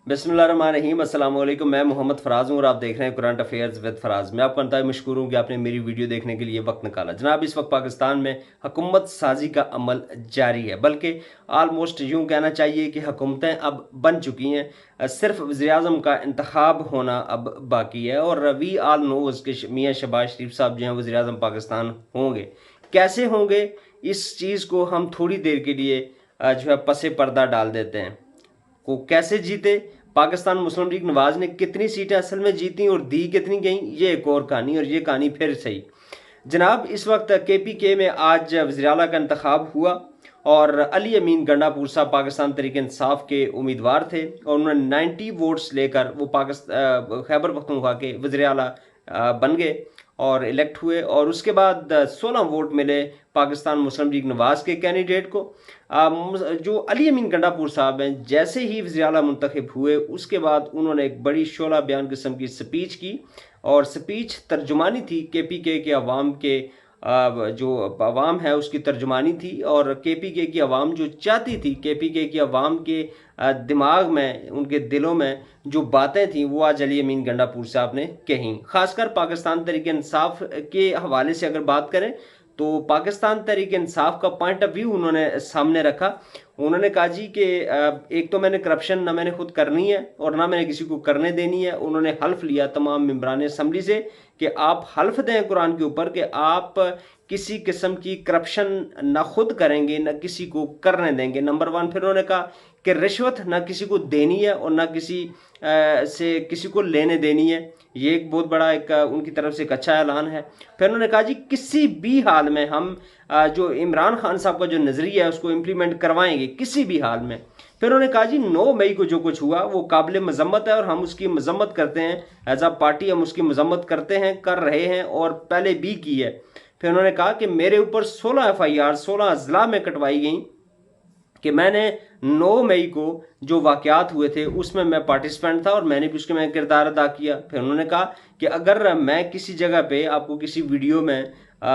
बिस्मिल्लाहिर्रहमानिर्रहीम। अस्सलाम वालेकुम। मैं मोहम्मद फराज हूँ और आप देख रहे हैं करंट अफेयर्स विद फराज। मैं आपका अंतहाई मशकूर हूँ कि आपने मेरी वीडियो देखने के लिए वक्त निकाला। जनाब, इस वक्त पाकिस्तान में हुकूमत साजी का अमल जारी है, बल्कि आलमोस्ट यूँ कहना चाहिए कि हुकूमतें अब बन चुकी हैं। सिर्फ वज़ीर-ए-आज़म का इंतखाब होना अब बाकी है और वी आल नोज़ के मियाँ शहबाज शरीफ साहब जो हैं वज़ीर-ए-आज़म पाकिस्तान होंगे। कैसे होंगे, इस चीज़ को हम थोड़ी देर के लिए जो है पसे पर्दा डाल देते हैं। को कैसे जीते, पाकिस्तान मुस्लिम लीग नवाज ने कितनी सीटें असल में जीती और दी कितनी गई, ये एक और कहानी। और ये कहानी फिर सही। जनाब, इस वक्त KPK में आज वज़ीर आला का इंतखाब हुआ और अली अमीन गंडापुर साहब पाकिस्तान तहरीक इंसाफ के उम्मीदवार थे और उन्होंने 90 वोट्स लेकर वो पाकिस्तान खैबर पख्तूनख्वा के वज़ीर आला बन गए और इलेक्ट हुए। और उसके बाद 16 वोट मिले पाकिस्तान मुस्लिम लीग नवाज के कैंडिडेट को। जो अली अमीन गंडापुर साहब हैं, जैसे ही वज़ीर आला मुंतखब हुए उसके बाद उन्होंने एक बड़ी शोला बयान किस्म की स्पीच की और स्पीच तर्जुमानी थी KPK के अवाम के जो अवाम है उसकी तर्जुमानी थी। और KPK की अवाम जो चाहती थी, KPK की अवाम के दिमाग में, उनके दिलों में जो बातें थी वो आज अली अमीन गंडापुर साहब ने कहीं। खासकर पाकिस्तान तहरीक इंसाफ के हवाले से अगर बात करें तो पाकिस्तान तहरीक इंसाफ का पॉइंट ऑफ व्यू उन्होंने सामने रखा। उन्होंने कहा जी कि एक तो मैंने करप्शन ना मैंने खुद करनी है और ना मैंने किसी को करने देनी है। उन्होंने हल्फ लिया तमाम मेंबरान असम्बली से कि आप हल्फ दें कुरान के ऊपर कि आप किसी किस्म की करप्शन ना खुद करेंगे ना किसी को करने देंगे, नंबर वन। फिर उन्होंने कहा कि रिश्वत ना किसी को देनी है और ना किसी से किसी को लेने देनी है। ये एक बहुत बड़ा एक उनकी तरफ से एक अच्छा ऐलान है। फिर उन्होंने कहा जी किसी भी हाल में हम जो इमरान खान साहब का जो नज़रिया है उसको इम्प्लीमेंट करवाएंगे किसी भी हाल में। फिर उन्होंने कहा जी 9 मई को जो कुछ हुआ वो काबिल मजम्मत है और हम उसकी मजम्मत करते हैं, एज आ पार्टी हम उसकी मजम्मत करते हैं, कर रहे हैं और पहले भी की है। फिर उन्होंने कहा कि मेरे ऊपर 16 FIR 16 अजला में कटवाई गई कि मैंने 9 मई को जो वाक़यात हुए थे उसमें मैं पार्टिसिपेंट था और मैंने भी उसके में किरदार अदा किया। फिर उन्होंने कहा कि अगर मैं किसी जगह पे आपको किसी वीडियो में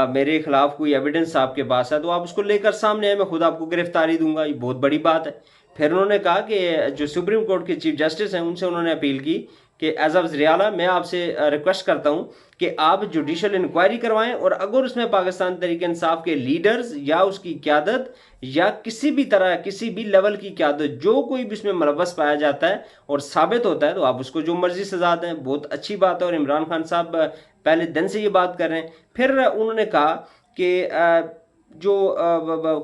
मेरे खिलाफ कोई एविडेंस आपके पास है तो आप उसको लेकर सामने आए, मैं खुद आपको गिरफ्तारी दूंगा। ये बहुत बड़ी बात है। फिर उन्होंने कहा कि जो सुप्रीम कोर्ट के चीफ जस्टिस हैं उनसे उन्होंने अपील की कि एज अ वज़ीर आला मैं आपसे रिक्वेस्ट करता हूँ कि आप जुडिशल इंक्वायरी करवाएं और अगर उसमें पाकिस्तान तहरीक इंसाफ के लीडर्स या उसकी क़यादत या किसी भी तरह किसी भी लेवल की क़यादत जो कोई भी इसमें मुलव्वस पाया जाता है और साबित होता है तो आप उसको जो मर्जी सजा दें। बहुत अच्छी बात है और इमरान खान साहब पहले दिन से ये बात कर रहे हैं। फिर उन्होंने कहा कि जो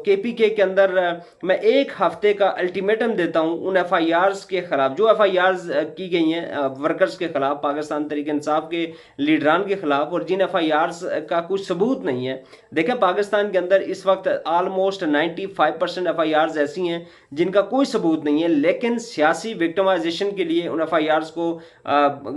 KPK के अंदर मैं 1 हफ्ते का अल्टीमेटम देता हूं उन FIRs के खिलाफ जो FIRs की गई हैं वर्कर्स के खिलाफ, पाकिस्तान तहरीक इंसाफ के लीडरान के खिलाफ, और जिन FIRs का कुछ सबूत नहीं है। देखें, पाकिस्तान के अंदर इस वक्त आलमोस्ट 95% FIRs ऐसी हैं जिनका कोई सबूत नहीं है, लेकिन सियासी विक्टिमाइजेशन के लिए उन FIRs को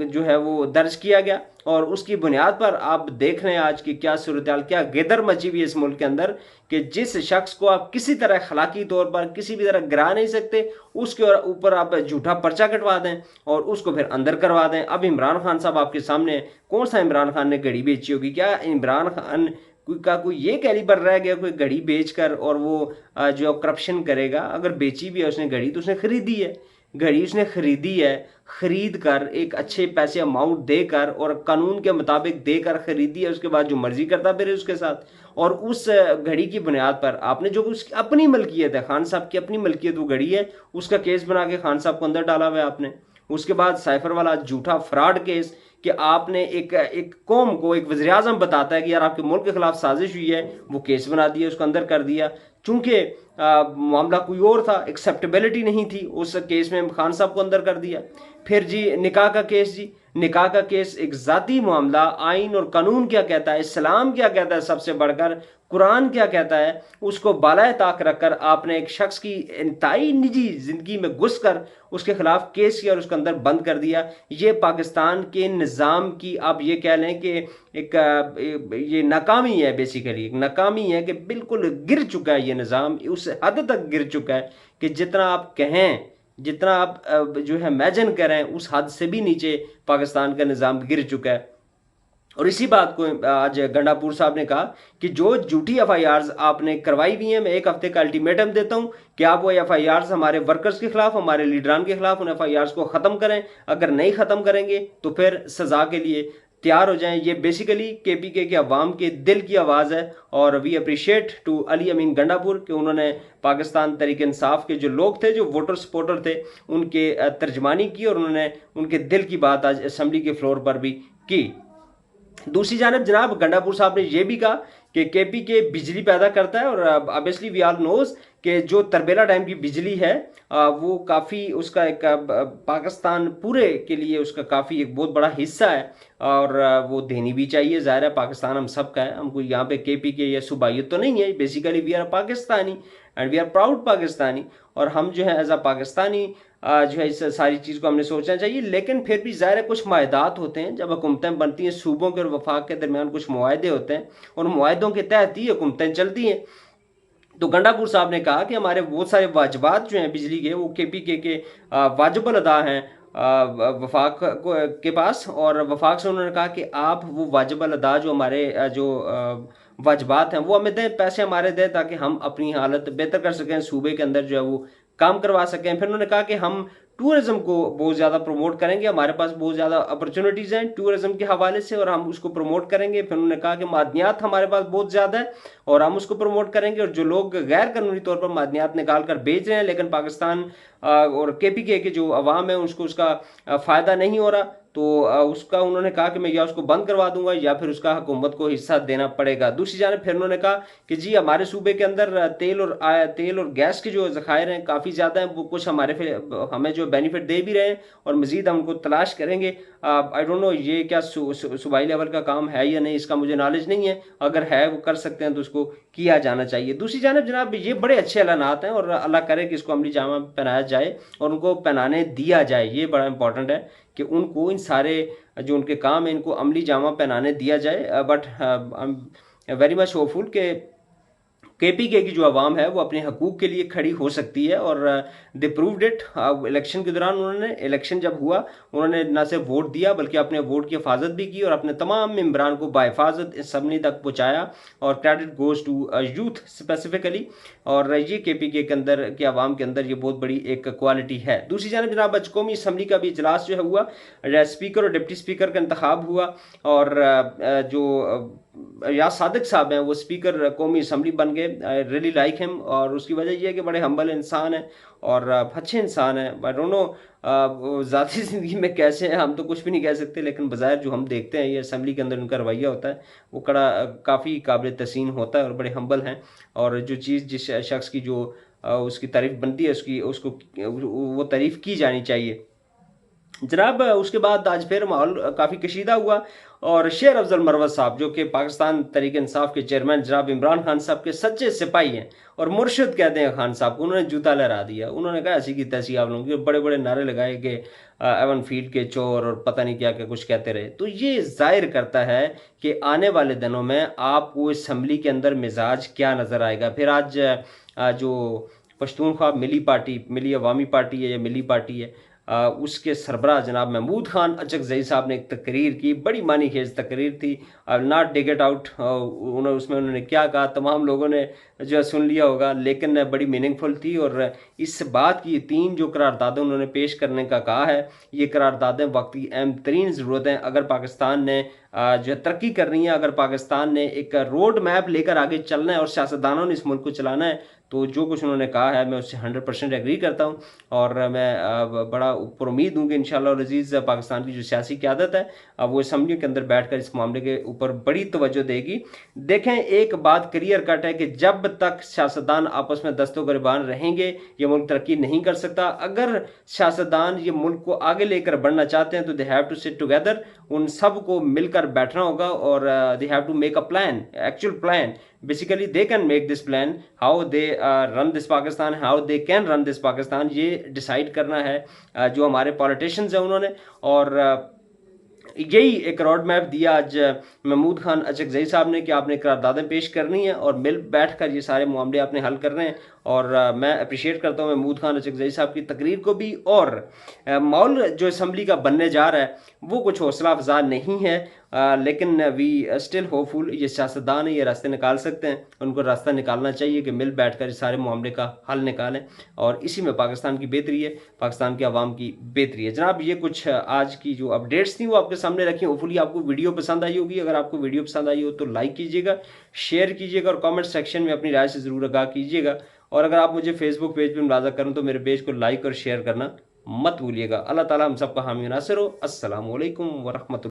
जो है वो दर्ज किया गया और उसकी बुनियाद पर आप देख रहे हैं आज की क्या सूरत हाल, क्या गिदर मची हुई है इस मुल्क के अंदर कि जिस शख्स को आप किसी तरह अखलाकी तौर पर किसी भी तरह गिरा नहीं सकते उसके ऊपर आप झूठा पर्चा कटवा दें और उसको फिर अंदर करवा दें। अब इमरान खान साहब आपके सामने, कौन सा इमरान खान ने घड़ी बेची होगी? क्या इमरान खान कोई ये कैलिबर रह गया कोई घड़ी बेचकर और वो जो करप्शन करेगा? अगर बेची भी है उसने घड़ी तो उसने खरीदी है, घड़ी उसने खरीदी है, खरीद कर एक अच्छे पैसे अमाउंट देकर और कानून के मुताबिक देकर खरीदी है। उसके बाद जो मर्जी करता फिर उसके साथ, और उस घड़ी की बुनियाद पर आपने जो उसकी अपनी मलकियत है, खान साहब की अपनी मलकियत वो घड़ी है, उसका केस बना के खान साहब को अंदर डाला हुआ है आपने। उसके बाद साइफर वाला झूठा फ्रॉड केस कि आपने एक कौम को, एक वज़ीर आज़म बताता है कि यार आपके मुल्क के खिलाफ साजिश हुई है, वो केस बना दिया, उसको अंदर कर दिया। चूंकि मामला कोई और था, एक्सेप्टेबिलिटी नहीं थी उस केस में, खान साहब को अंदर कर दिया। फिर जी निकाह का केस, जी निकाह का केस एक ज़ाती मामला, आइन और कानून क्या कहता है, इस्लाम क्या कहता है, सबसे बढ़कर कुरान क्या कहता है, उसको बालाए ताक रखकर आपने एक शख्स की इंतहाई निजी ज़िंदगी में घुस कर उसके खिलाफ केस किया और उसके अंदर बंद कर दिया। ये पाकिस्तान के निज़ाम की आप ये कह लें कि ये नाकामी है, बेसिकली एक नाकामी है कि बिल्कुल गिर चुका है ये निज़ाम, उस हद तक गिर चुका है कि जितना आप कहें, जितना आप जो है इमेजिन करें उस हद से भी नीचे पाकिस्तान का निज़ाम गिर चुका है। और इसी बात को आज गंडापुर साहब ने कहा कि जो झूठी एफआईआर्स आपने करवाई हुई हैं, मैं 1 हफ्ते का अल्टीमेटम देता हूं कि आप वो एफआईआर्स हमारे वर्कर्स के खिलाफ, हमारे लीडरान के खिलाफ उन एफआईआर्स को खत्म करें। अगर नहीं खत्म करेंगे तो फिर सजा के लिए तैयार हो जाएं। ये बेसिकली केपीके के अवाम के दिल की आवाज़ है। और वी अप्रिशिएट टू अली अमीन गंडापुर कि उन्होंने पाकिस्तान तहरीक इंसाफ के जो लोग थे, जो वोटर सपोर्टर थे, उनके तर्जमानी की और उन्होंने उनके दिल की बात आज असम्बली के फ्लोर पर भी की। दूसरी जानब जनाब गंडापुर साहब ने यह भी कहा कि केपीके बिजली पैदा करता है और ऑब्वियसली वी ऑल नोज कि जो तरबेला डैम की बिजली है वो काफ़ी उसका एक पाकिस्तान पूरे के लिए उसका काफ़ी एक बहुत बड़ा हिस्सा है और वो देनी भी चाहिए। ज़ाहिर है पाकिस्तान हम सब का है, हमको यहाँ पे केपीके या सूबाइयत तो नहीं है। Basically we are Pakistani and we are proud Pakistani. और हम जो है एज अ पाकिस्तानी जो है इस सारी चीज़ को हमने सोचना चाहिए। लेकिन फिर भी ज़ाहिर है कुछ माहदात होते हैं, जब हुकूमतें बनती हैं सूबों के और वफाक के दरमियान कुछ मुआहदे होते हैं, उन मुआहदों के तहत ही हुकूमतें चलती हैं। तो गंडापुर साहब ने कहा कि हमारे बहुत सारे वाजबात जो हैं बिजली के, वो केपीके के वाजिबल अदा हैं वफाक के पास। और वफाक से उन्होंने कहा कि आप वो वाजिबल अदा जो हमारे जो वाजबात हैं वो हमें दें, पैसे हमारे दें, ताकि हम अपनी हालत बेहतर कर सकें, सूबे के अंदर जो है वो काम करवा सकें। फिर उन्होंने कहा कि हम टूरिज्म को बहुत ज़्यादा प्रमोट करेंगे, हमारे पास बहुत ज़्यादा अपॉर्चुनिटीज़ हैं टूरिज्म के हवाले से और हम उसको प्रमोट करेंगे। फिर उन्होंने कहा कि मादनियात हमारे पास बहुत ज़्यादा है और हम उसको प्रमोट करेंगे। और जो लोग गैर कानूनी तौर पर मादनियात निकाल कर बेच रहे हैं लेकिन पाकिस्तान और केपीके के जो अवाम है उसको उसका फ़ायदा नहीं हो रहा, तो उसका उन्होंने कहा कि मैं या उसको बंद करवा दूंगा या फिर उसका हुकूमत को हिस्सा देना पड़ेगा। दूसरी जानब फिर उन्होंने कहा कि जी हमारे सूबे के अंदर तेल और गैस के जो ज़खायर हैं काफ़ी ज़्यादा हैं, वो कुछ हमें जो बेनिफिट दे भी रहे हैं और मज़ीद हम उनको तलाश करेंगे। आई डोंट नो ये क्या सूबाई लेवल का काम है या नहीं, इसका मुझे नॉलेज नहीं है। अगर है वो कर सकते हैं तो उसको किया जाना चाहिए। दूसरी जानब जनाब ये बड़े अच्छे ऐलानात हैं और अल्लाह करे कि इसको अमली जामा पहनाया जाए और उनको पहनाने दिया जाए। ये बड़ा इंपॉर्टेंट है कि उनको इन सारे जो उनके काम है इनको अमली जामा पहनाने दिया जाए। But I am very much hopeful कि केपीके की जो आवाम है वो अपने हकूक़ के लिए खड़ी हो सकती है और दे प्रूव्ड इट। इलेक्शन के दौरान उन्होंने, इलेक्शन जब हुआ उन्होंने न सिर्फ वोट दिया बल्कि अपने वोट की हिफाजत भी की और अपने तमाम मेम्बरान को बाहिफाजत असम्बली तक पहुँचाया और credit goes to youth specifically. और ये केपीके के अंदर के आवाम के अंदर ये बहुत बड़ी एक क्वालिटी है। दूसरी जानब जनाब आज कौमी असम्बली का भी इजलास जो है हुआ, स्पीकर और डिप्टी स्पीकर का इंतखाब हुआ और जो या सादिक साहब हैं वो स्पीकर कौमी असम्बली बन गए। आई रियली लाइक हिम और उसकी वजह यह है कि बड़े हम्बल इंसान हैं और अच्छे इंसान हैं। आई डोंट नो ज़ाती ज़िंदगी में कैसे हैं हम तो कुछ भी नहीं कह सकते, लेकिन बज़ाहिर जो हम देखते हैं ये असम्बली के अंदर उनका रवैया होता है वो काफ़ी काबिल तस्सीन होता है और बड़े हम्बल हैं। और जो चीज़ जिस शख्स की जो उसकी तारीफ़ बनती है उसको वो तारीफ़ की जानी चाहिए। जनाब उसके बाद आज फिर माहौल काफ़ी कशीदा हुआ और शेर अफजल मरवत साहब जो कि पाकिस्तान तहरीक इंसाफ के चेयरमैन जनाब इमरान खान साहब के सच्चे सिपाही हैं और मुर्शिद कहते हैं खान साहब को, उन्होंने जूता लहरा दिया। उन्होंने कहा ऐसी की तैसी आप लोगों की, बड़े बड़े नारे लगाए कि एवन फील्ड के चोर और पता नहीं क्या क्या कुछ कहते रहे। तो ये जाहिर करता है कि आने वाले दिनों में आपको असम्बली के अंदर मिजाज क्या नज़र आएगा। फिर आज जो पश्तूनख्वा मिली पार्टी, मिली अवामी पार्टी है या मिली पार्टी है, उसके सरबराह जनाब महमूद खान अचकज़ई साहब ने एक तकरीर की, बड़ी मानी खेज तकरीर थी। I will not dig it out उसमें उन्होंने क्या कहा तमाम लोगों ने जो है सुन लिया होगा, लेकिन बड़ी मीनिंगफुल थी। और इस बात की 3 जो करारदादें उन्होंने पेश करने का कहा है, ये करारदादें वक्त की अहम तरीन ज़रूरत हैं। अगर पाकिस्तान ने जो है तरक्की करनी है, अगर पाकिस्तान ने एक रोड मैप लेकर आगे चलना है और सियासतदानों ने इस मुल्क को चलाना है, तो जो कुछ उन्होंने कहा है मैं उससे 100% एग्री करता हूँ। और मैं बड़ा पर उम्मीद हूँ कि इंशाअल्लाह अज़ीज़ पाकिस्तान की जो सियासी क़यादत है वो असम्बली के अंदर बैठकर इस मामले के ऊपर बड़ी तवज्जो देगी। देखें एक बात क्लियर कट है कि जब तक सियासतदान आपस में दस्तों गिरबान रहेंगे ये मुल्क तरक्की नहीं कर सकता। अगर सियासतदान ये मुल्क को आगे लेकर बढ़ना चाहते हैं तो they have to sit together, उन सब को मिलकर बैठना होगा और they have to make a plan, actual plan. Basically they can make this plan, how they run this Pakistan, how they can run this Pakistan, ये डिसाइड करना है जो हमारे पॉलिटिशियंस हैं उन्होंने। और यही एक रोड मैप दिया आज महमूद खान अचकज़ई साहब ने कि आपने करारदादें पेश करनी है और मिल बैठ कर ये सारे मामले आपने हल करने हैं और मैं अप्रिशिएट करता हूँ महमूद खान अचकज़ई साहब की तकरीर को भी। और माहौल जो असम्बली का बनने जा रहा है वो कुछ हौसला अफजा नहीं है, लेकिन वी स्टिल होपफुल। ये सियासतदान है, ये रास्ते निकाल सकते हैं, उनको रास्ता निकालना चाहिए कि मिल बैठकर इस सारे मामले का हल निकालें, और इसी में पाकिस्तान की बेहतरी है, पाकिस्तान के अवाम की बेहतरी है। जनाब ये कुछ आज की जो अपडेट्स थी वो आपके सामने रखी। होपफुली आपको वीडियो पसंद आई होगी। अगर आपको वीडियो पसंद आई हो तो लाइक कीजिएगा, शेयर कीजिएगा और कमेंट सेक्शन में अपनी राय से ज़रूर आगाह कीजिएगा। और अगर आप मुझे फेसबुक पेज पर मुलाजा करें तो मेरे पेज को लाइक और शेयर करना मत भूलिएगा। अल्लाह ताला हम सबका हामी नासिर हो। अस्सलामु अलैकुम वरहमतुल्लाह।